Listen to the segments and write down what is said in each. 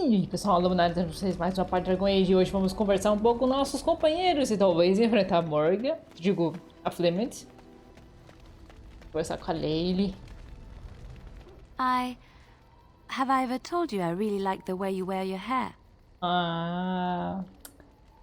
E pessoal, Aloba Games, com vocês mais uma parte Dragon Age. E hoje vamos conversar um pouco com nossos companheiros e talvez enfrentar a Morgan, digo, a Flement. Conversar com a Lely. Have I ever told you I really like the way you wear your hair? Ah,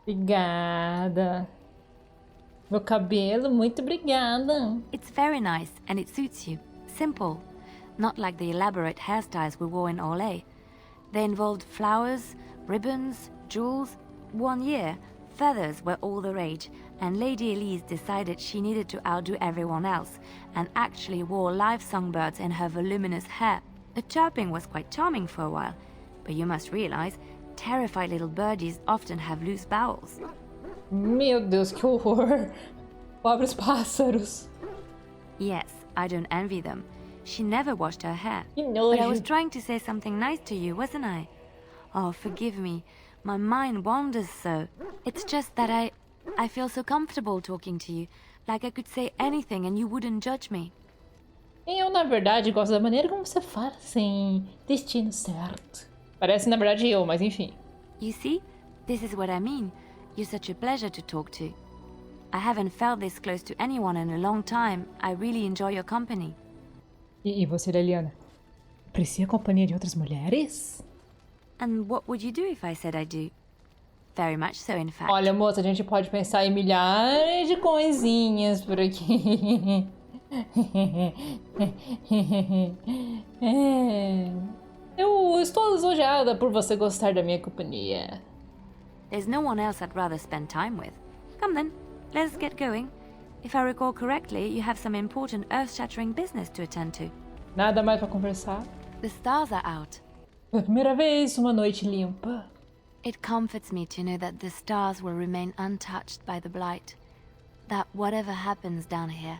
obrigada. Meu cabelo, muito obrigada. It's very nice and it suits you. Simple. Not like the elaborate hairstyles we wore in Olay. They involved flowers, ribbons, jewels. 1 year, feathers were all the rage, and Lady Elise decided she needed to outdo everyone else, and actually wore live songbirds in her voluminous hair. The chirping was quite charming for a while, but you must realize, terrified little birdies often have loose bowels. Meu Deus, que horror. Pobres pássaros. Yes, I don't envy them. She never washed her hair. Que nojo. But I was trying to say something nice to you, wasn't I? Oh, forgive me. My mind wanders so. It's just that I feel so comfortable talking to you. Like I could say anything and you wouldn't judge me. Eu, na verdade, gosto da maneira como você fala, sem destino certo. Parece, na verdade, eu, mas enfim. You see? This is what I mean. You're such a pleasure to talk to. I haven't felt this close to anyone in a long time. I really enjoy your company. E você, Leliana? Aprecia a companhia de outras mulheres? And what would you do if I said I do? Very much so, in fact. Olha, moça, a gente pode pensar em milhares de coisinhas por aqui. Eu estou lisonjeada por você gostar da minha companhia. There's no one else I'd rather spend time with. Come then, let's get going. If I recall correctly, you have some important earth-shattering business to attend to. Nada mais pra conversar. The stars are out. Pela primeira vez, uma noite limpa. It comforts me to know that the stars will remain untouched by the blight. That whatever happens down here,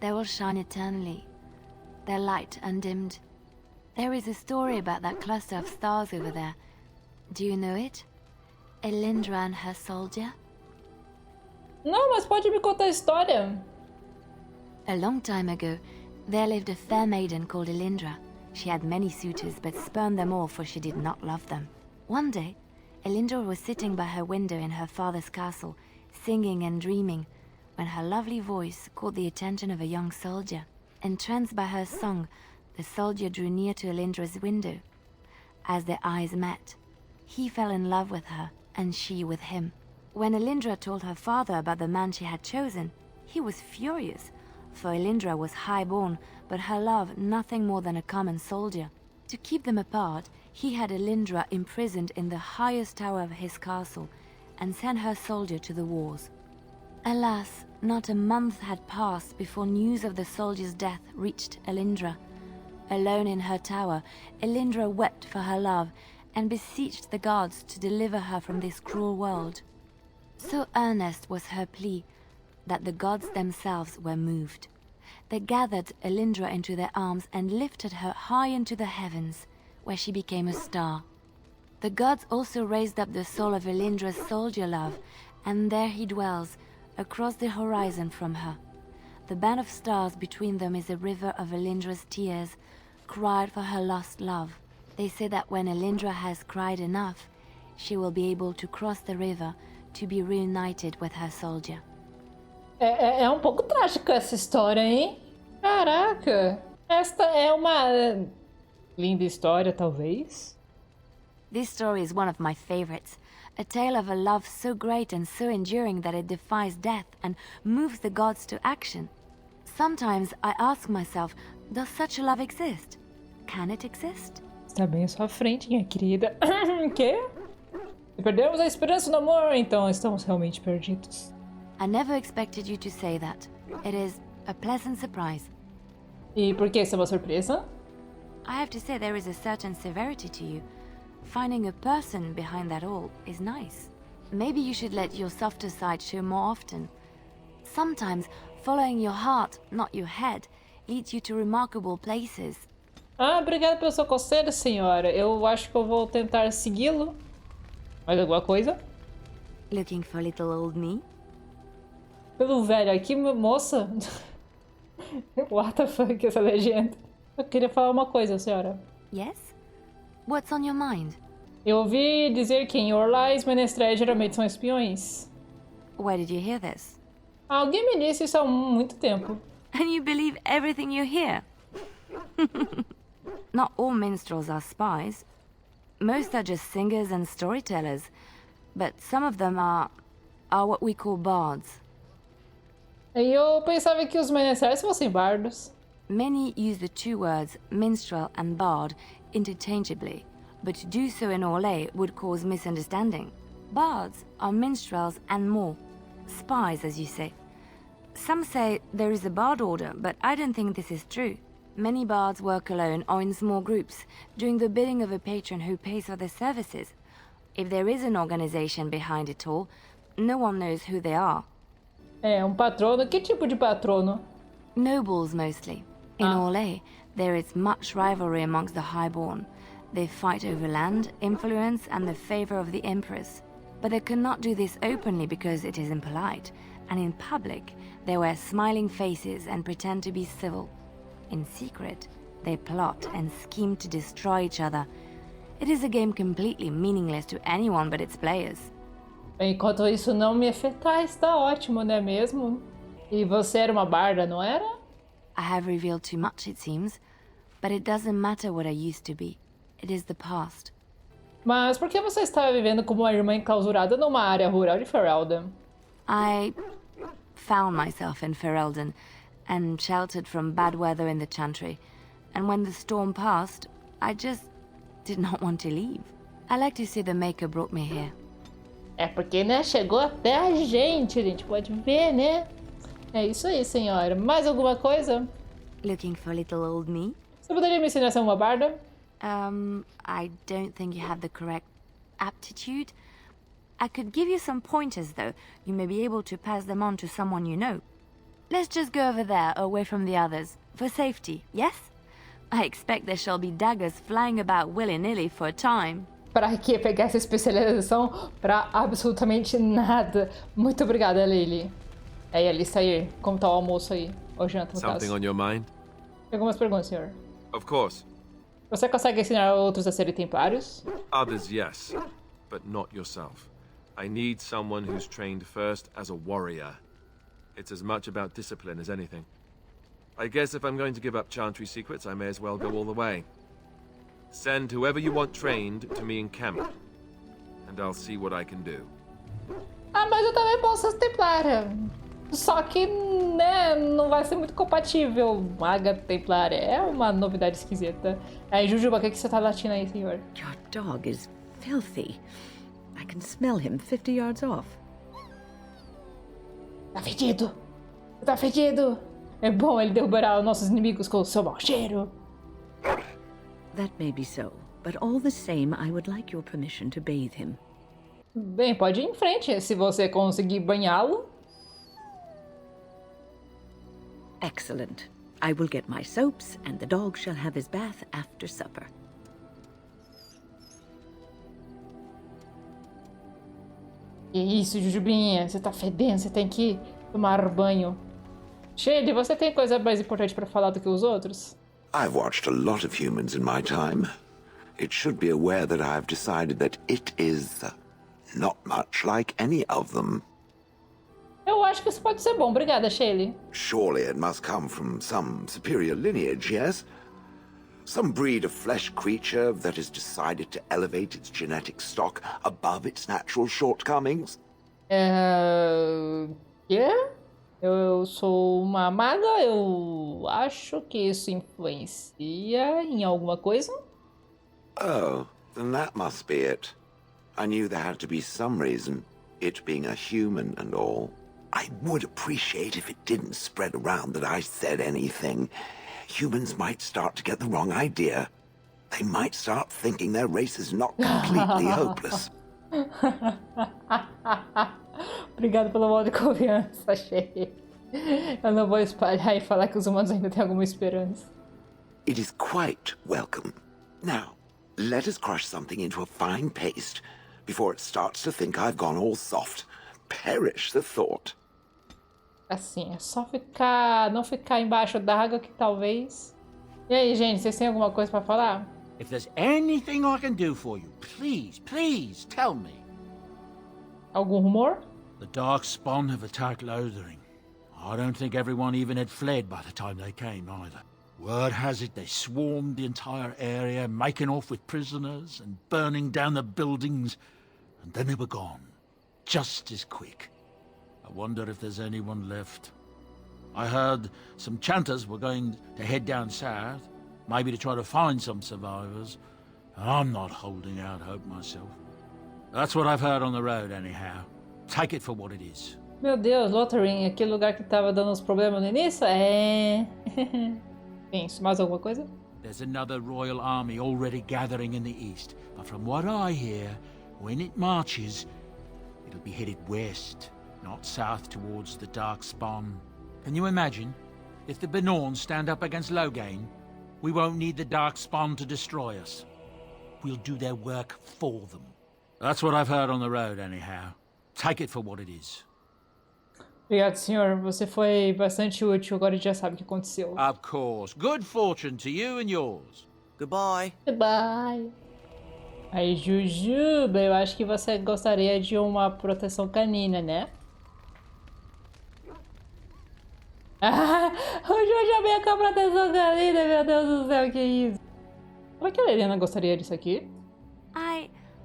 they will shine eternally, their light undimmed. There is a story about that cluster of stars over there. Do you know it? Elindra and her soldier? Não, mas pode me contar a história. A long time ago, there lived a fair maiden called Elindra. She had many suitors, but spurned them all, for she did not love them. One day, Elindra was sitting by her window in her father's castle, singing and dreaming, when her lovely voice caught the attention of a young soldier. Entranced by her song, the soldier drew near to Elindra's window. As their eyes met, he fell in love with her, and she with him. When Elindra told her father about the man she had chosen, he was furious, for Elindra was high-born, but her love nothing more than a common soldier. To keep them apart, he had Elindra imprisoned in the highest tower of his castle, and sent her soldier to the wars. Alas, not a month had passed before news of the soldier's death reached Elindra. Alone in her tower, Elindra wept for her love, and beseeched the gods to deliver her from this cruel world. So earnest was her plea that the gods themselves were moved. They gathered Elindra into their arms and lifted her high into the heavens, where she became a star. The gods also raised up the soul of Elindra's soldier love, and there he dwells, across the horizon from her. The band of stars between them is a river of Elindra's tears, cried for her lost love. They say that when Elindra has cried enough, she will be able to cross the river to be reunited with her soldier. É um pouco trágica essa história, hein? Caraca! Esta é uma linda história, talvez. This story is one of my favorites. A tale of a love so great and so enduring that it defies death and moves the gods to action. Sometimes I ask myself, does such a love exist? Can it exist? Está bem à sua frente, minha querida. Quê? Se perdemos a esperança no amor, então estamos realmente perdidos. I never expected you to say that. It is a pleasant surprise. E por que isso é uma surpresa? I have to say there is a certain severity to you. Finding a person behind that all is nice. Maybe you should let your softer side show more often. Sometimes following your heart, not your head, leads you to remarkable places. Ah, obrigada pelo seu conselho, senhora. Eu acho que eu vou tentar segui-lo. Mais alguma coisa? Looking for little old me? Pelo velho aqui, moça. What the fuck, essa legenda. Eu queria falar uma coisa, senhora. Yes? What's on your mind? Eu ouvi dizer que em Orlais, menestréis geralmente são espiões. Where did you hear this? Alguém me disse isso há muito tempo. And you believe everything you hear? Not all minstrels are spies. Most are just singers and storytellers. But some of them are what we call bards. E eu pensava que os menestréis fossem bardos. Many use the two words minstrel and bard interchangeably, but to do so in Orlais would cause misunderstanding. Bards are minstrels and more. Spies, as you say. Some say there is a bard order, but I don't think this is true. Many bards work alone or in small groups, doing the bidding of a patron who pays for their services. If there is an organization behind it all, no one knows who they are. Patrono. Que tipo de patrono? Nobles, mostly. In Orlais, there is much rivalry amongst the highborn. They fight over land, influence, and the favor of the empress. But they cannot do this openly because it is impolite, and in public, they wear smiling faces and pretend to be civil. In secret, they plot and scheme to destroy each other. It is a game completely meaningless to anyone but its players. Enquanto isso não me afetar, está ótimo, não é mesmo? E você era uma barda, não era? I have revealed too much, it seems, but it doesn't matter what I used to be. It is the past. Mas por que você estava vivendo como uma irmã enclausurada numa área rural de Ferelden? I found myself in Ferelden and sheltered from bad weather in the Chantry. And when the storm passed, I just did not want to leave. I like to say the Maker brought me here. É porque, né, chegou até a gente pode ver, né? É isso aí, senhora. Mais alguma coisa? Looking for little old me? Você poderia me ensinar a ser uma barda? I don't think you have the correct aptitude. I could give you some pointers, though. You may be able to pass them on to someone you know. Let's just go over there, away from the others, for safety, yes? I expect there shall be daggers flying about willy-nilly for a time. Pra que pegar essa especialização pra absolutamente nada? Muito obrigada, Lily. Aí, Alistair, como tá o almoço aí? Ou janta, no Something caso? on your mind? Algumas perguntas, senhor. Of course. Você consegue ensinar outros a serem templários? Others, yes, but not yourself. I need someone who's trained first as a warrior. It's as much about discipline as anything. I guess if I'm going to give up Chantry secrets, I may as well go all the way. Send whoever you want trained to me in camp, and I'll see what I can do. Ah, mas eu também posso ser templária. Só que, né, não vai ser muito compatível. Maga templária é uma novidade esquisita. Aí, Jujuba, o que você tá latindo aí, senhor? Your dog is filthy. I can smell him 50 yards off. Tá fedido! Tá fedido! É bom ele derrubar os nossos inimigos com o seu mau cheiro. That may be so, but all the same, I would like your permission to bathe him. Bem, pode ir em frente, se você conseguir banhá-lo. Excellent. I will get my soaps, and the dog shall have his bath after supper. Que isso, Jujubinha, você tá fedendo, você tem que tomar banho. Shade, você tem coisa mais importante pra falar do que os outros? I've watched a lot of humans in my time. It should be aware that I've decided that it is not much like any of them. Eu acho que isso pode ser bom. Obrigada, Shaylee. Surely it must come from some superior lineage, yes? Some breed of flesh creature that has decided to elevate its genetic stock above its natural shortcomings? Quê? Eu sou uma maga, eu acho que isso influencia em alguma coisa. Oh, then that must be it. I knew there had to be some reason, it being a human and all. I would appreciate if it didn't spread around that I said anything. Humans might start to get the wrong idea. They might start thinking their race is not completely hopeless. Obrigado pelo modo de confiança, achei. Eu não vou espalhar e falar que os humanos ainda têm alguma esperança. It is quite welcome. Now, let us crush something into a fine paste before it starts to think I've gone all soft. Perish the thought. Assim, é só não ficar embaixo d'água que talvez... E aí, gente, vocês têm alguma coisa pra falar? If there's anything I can do for you, please tell me. Algum rumor? The Darkspawn have attacked Lothering. I don't think everyone even had fled by the time they came either. Word has it they swarmed the entire area, making off with prisoners and burning down the buildings, and then they were gone. Just as quick. I wonder if there's anyone left. I heard some chanters were going to head down south, maybe to try to find some survivors. I'm not holding out hope myself. That's what I've heard on the road anyhow. Take it for what it is. Meu Deus, Lothering, aquele lugar que tava dando os problemas no início? É... Penso, mais alguma coisa? There's another royal army already gathering in the east, but from what I hear, when it marches, it'll be headed west, not south towards the Darkspawn. Can you imagine? If the Benorns stand up against Loghain, we won't need the Darkspawn to destroy us. We'll do their work for them. That's what I've heard on the road anyhow. Take it for what it is. Obrigado, senhor. Você foi bastante útil. Agora a gente já sabe o que aconteceu. Of course. Good fortune to you and yours. Goodbye. Goodbye. Aí, Jujuba, eu acho que você gostaria de uma proteção canina, né? Ah, o Jujuba veio com a proteção canina, meu Deus do céu, que isso? Será que a Leliana gostaria disso aqui?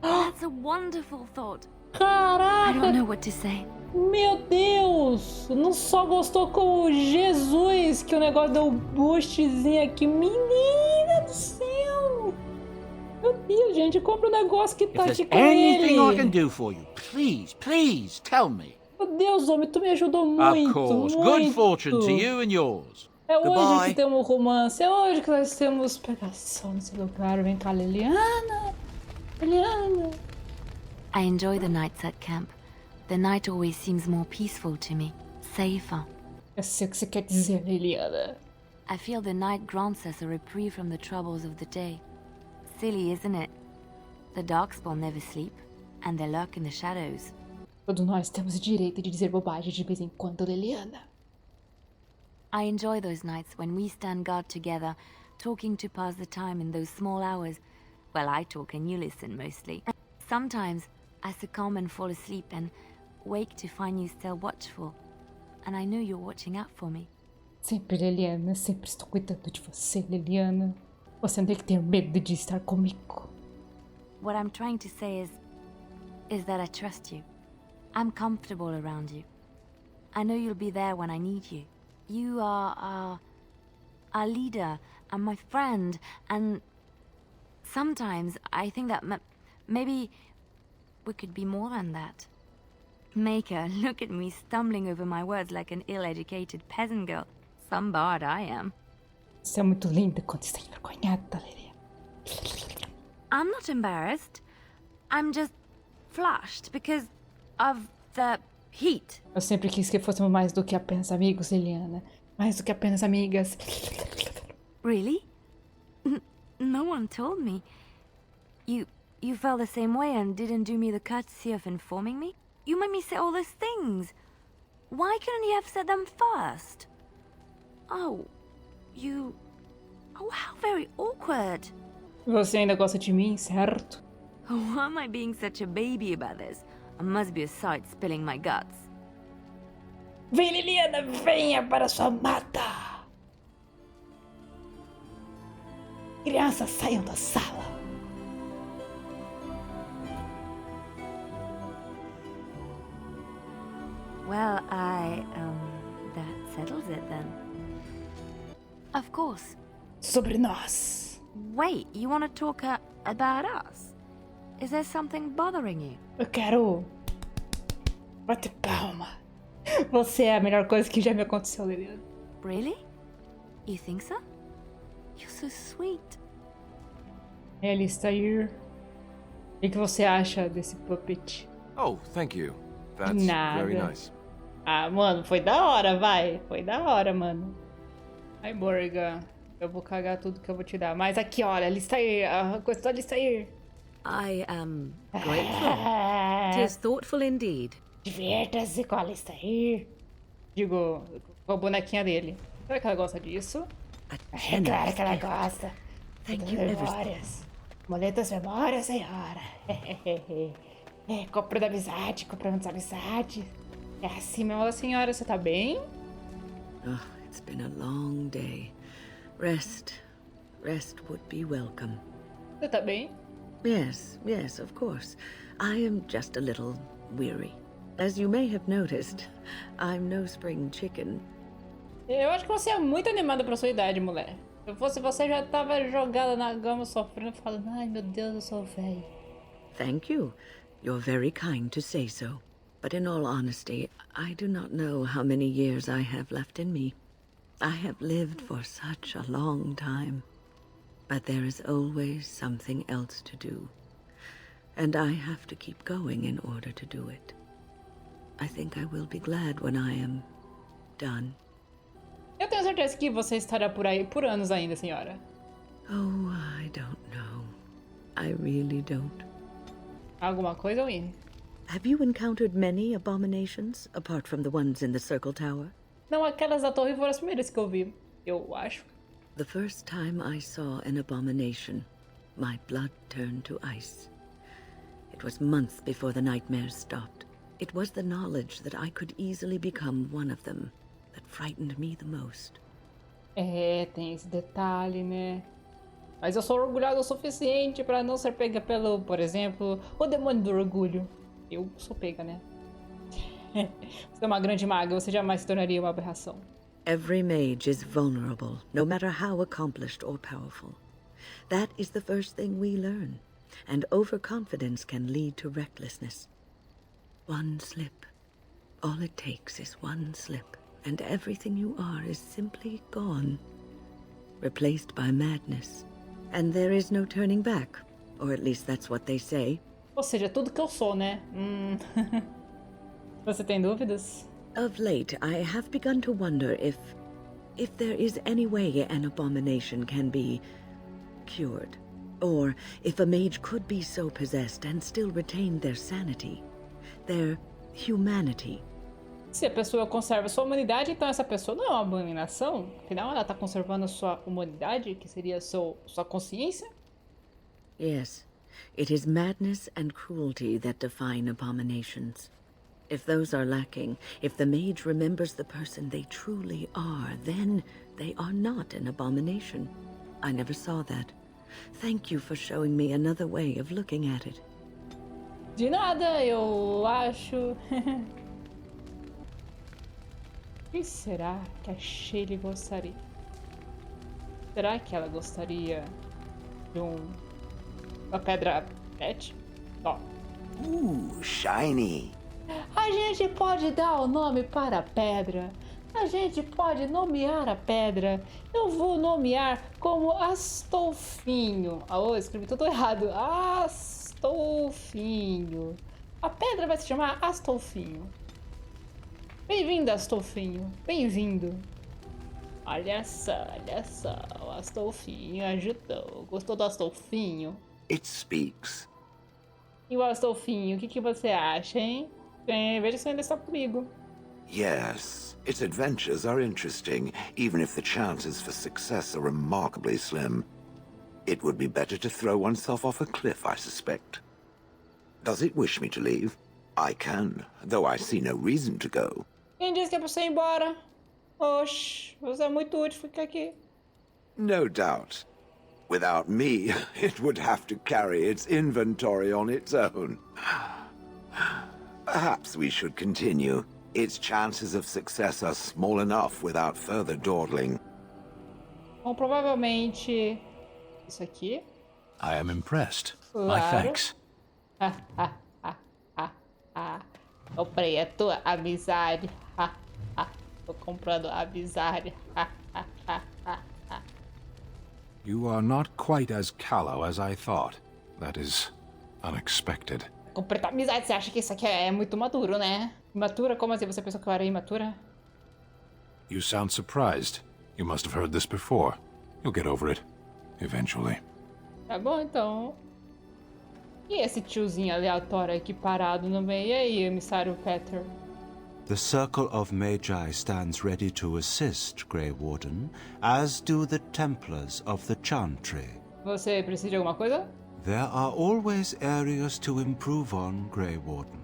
That's a wonderful thought. I Caraca! don't know what to say. Meu Deus! Não só gostou como Jesus, que o negócio deu um boostzinho aqui. Menina do céu! Meu Deus, gente, compra um negócio que tá If aqui there's com anything I can ele. do for you, please tell me. Meu Deus, homem, tu me ajudou muito, Of course. muito. Good fortune to you and yours. É hoje Goodbye. que temos romance, é hoje que nós temos pegação nesse lugar. Vem cá, Leliana. Leliana. I enjoy the nights at camp. The night always seems more peaceful to me, safer. Eu sei o que você quer dizer, Leliana. I feel the night grants us a reprieve from the troubles of the day. Silly, isn't it? The Darkspawn never sleep, and they lurk in the shadows. Todos nós temos o direito de dizer bobagem de vez em quando, Leliana. I enjoy those nights when we stand guard together, talking to pass the time in those small hours. Well, I talk and you listen mostly. Sometimes I succumb and fall asleep and wake to find you still watchful. And I know you're watching out for me. Sempre, Leliana, sempre estou cuidando de você, Leliana. Você não tem que ter medo de estar comigo. What I'm trying to say is that I trust you. I'm comfortable around you. I know you'll be there when I need you. You are our leader and my friend, and sometimes I think that maybe we could be more than that. Maker, look at me stumbling over my words like an ill-educated peasant girl. Some bard I am. Você é muito linda quando está envergonhada, Leliana. I'm not embarrassed. I'm just flushed because of the heat. Eu sempre quis que fôssemos mais do que apenas amigos, Leliana. Mais do que apenas amigas. Really? No one told me. You felt the same way and didn't do me the courtesy of informing me? You made me say all those things. Why couldn't you have said them first? Oh, how very awkward. Você ainda gosta de mim, certo? Why am I being such a baby about this? I must be a sight spilling my guts. Vem, Leliana, venha para sua mata. Crianças, saiam da sala. Well, that settles it then. Of course. Sobre nós. Wait, you want to talk about us? Is there something bothering you? Eu quero bater palma. Você é a melhor coisa que já me aconteceu, Leliana. Really? You think so? You're so sweet. Alistair, o que você acha desse puppet? Oh, thank you. That's Nada. very nice. Ah, mano, foi da hora, vai. Foi da hora, mano. Ai, Morgan, eu vou cagar tudo que eu vou te dar. Mas aqui, olha, Alistair, a coisa do Alistair. I am grateful. 'Tis thoughtful indeed. Divirta-se com a Alistair. Digo, com a bonequinha dele. Será que ela gosta disso? A É generous claro que ela gift. gosta. Thank you ever so Memórias. Moletas memórias, senhora. Comprando amizade, comprando amizade. É assim mesmo, senhora. Você tá bem? Oh, it's been a long day. Rest would be welcome. Você tá bem? Yes, of course. I am just a little weary. As you may have noticed, I'm no spring chicken. Eu acho que você é muito animada pra sua idade, mulher. Se eu fosse você, já tava jogada na cama, sofrendo, falando, ai meu Deus, eu sou velho. Thank you. You're very kind to say so. But in all honesty, I do not know how many years I have left in me. I have lived for such a long time. But there is always something else to do. And I have to keep going in order to do it. I think I will be glad when I am done. Eu tenho certeza que você estará por aí por anos ainda, senhora. Oh, I don't know. I really don't. Alguma coisa, Wynne? Have you encountered many abominations, apart from the ones in the Circle Tower? Não, aquelas da torre foram as primeiras que eu vi, eu acho. The first time I saw an abomination, my blood turned to ice. It was months before the nightmares stopped. It was the knowledge that I could easily become one of them that frightened me the most. É, tem esse detalhe, né? Mas eu sou orgulhosa o suficiente pra não ser pega pelo, por exemplo, o demônio do orgulho. Eu sou pega, né? Você é uma grande maga, você jamais se tornaria uma aberração. Every mage is vulnerable, no matter how accomplished or powerful. That is the first thing we learn, and overconfidence can lead to recklessness. One slip. All it takes is one slip, and everything you are is simply gone. Replaced by madness. And there is no turning back, or at least that's what they say. Ou seja, tudo que eu sou, né? Você tem dúvidas? Of late, I have begun to wonder if there is any way an abomination can be cured, or if a mage could be so possessed and still retain their sanity, their humanity. Se a pessoa conserva sua humanidade, então essa pessoa não é uma abominação? Afinal, ela está conservando a sua humanidade, que seria sua consciência? Yes, it is madness and cruelty that define abominations. If those are lacking, if the mage remembers the person they truly are, then they are not an abomination. I never saw that. Thank you for showing me another way of looking at it. De nada, eu acho. O que será que a Shaylee gostaria? Será que ela gostaria de uma pedra pet? Ó. Shiny. A gente pode dar o nome para a pedra. A gente pode nomear a pedra. Eu vou nomear como Astolfinho. Ah, escrevi tudo errado. Astolfinho. A pedra vai se chamar Astolfinho. Bem-vindo, Astolfinho. Bem-vindo. Olha só, o Astolfinho ajudou. Gostou do Astolfinho? It speaks. E o Astolfinho, o que você acha, hein? Veja se ainda está comigo. Yes, its adventures are interesting, even if the chances for success are remarkably slim. It would be better to throw oneself off a cliff, I suspect. Does it wish me to leave? I can, though I see no reason to go. Quem disse que é pra você ir embora? Oxi, você é muito útil ficar aqui. No doubt. Without me, it would have to carry its inventory on its own. Perhaps we should continue. Its chances of success are small enough without further dawdling. Bom, provavelmente... Isso aqui? I am impressed. Claro. My thanks. Comprei a tua amizade. Tô comprando a amizade. You are not quite as callow as I thought. That is unexpected. Comprei tua amizade. Você acha que isso aqui é muito maduro, né? Imatura? Como assim? Você pensou que eu era imatura? You sound surprised. You must have heard this before. You'll get over it. Eventually. Tá bom, então. E esse tiozinho aleatório aqui parado no meio? E aí, emissário Peter? The Circle of Magi stands ready to assist, Grey Warden, as do the Templars of the Chantry. Você precisa de alguma coisa? There are always areas to improve on, Grey Warden.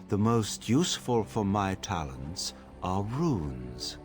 The most useful for my talents are runes.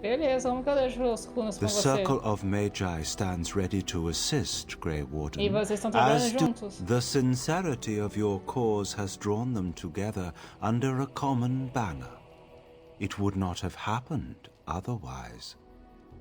Beleza, vamos que eu deixo os runas com The você. Circle of Magi stands ready to assist, Grey Warden. E vocês estão trabalhando as juntos. the sincerity of your cause has drawn them together under a common banner. It would not have happened otherwise.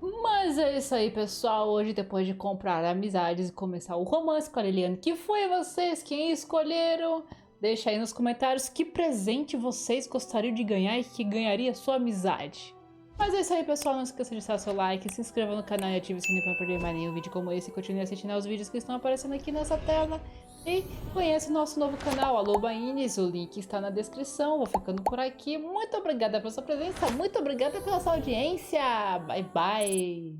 Mas é isso aí, pessoal. Hoje, depois de comprar amizades e começar o romance com a Leliana, que foi vocês quem escolheram? Deixa aí nos comentários que presente vocês gostariam de ganhar e que ganharia sua amizade. Mas é isso aí, pessoal. Não esqueça de deixar seu like, se inscreva no canal e ative o sininho para não perder mais nenhum vídeo como esse. E continue assistindo aos vídeos que estão aparecendo aqui nessa tela. E conheça o nosso novo canal, Aloba Games. O link está na descrição. Vou ficando por aqui. Muito obrigada pela sua presença. Muito obrigada pela sua audiência. Bye, bye.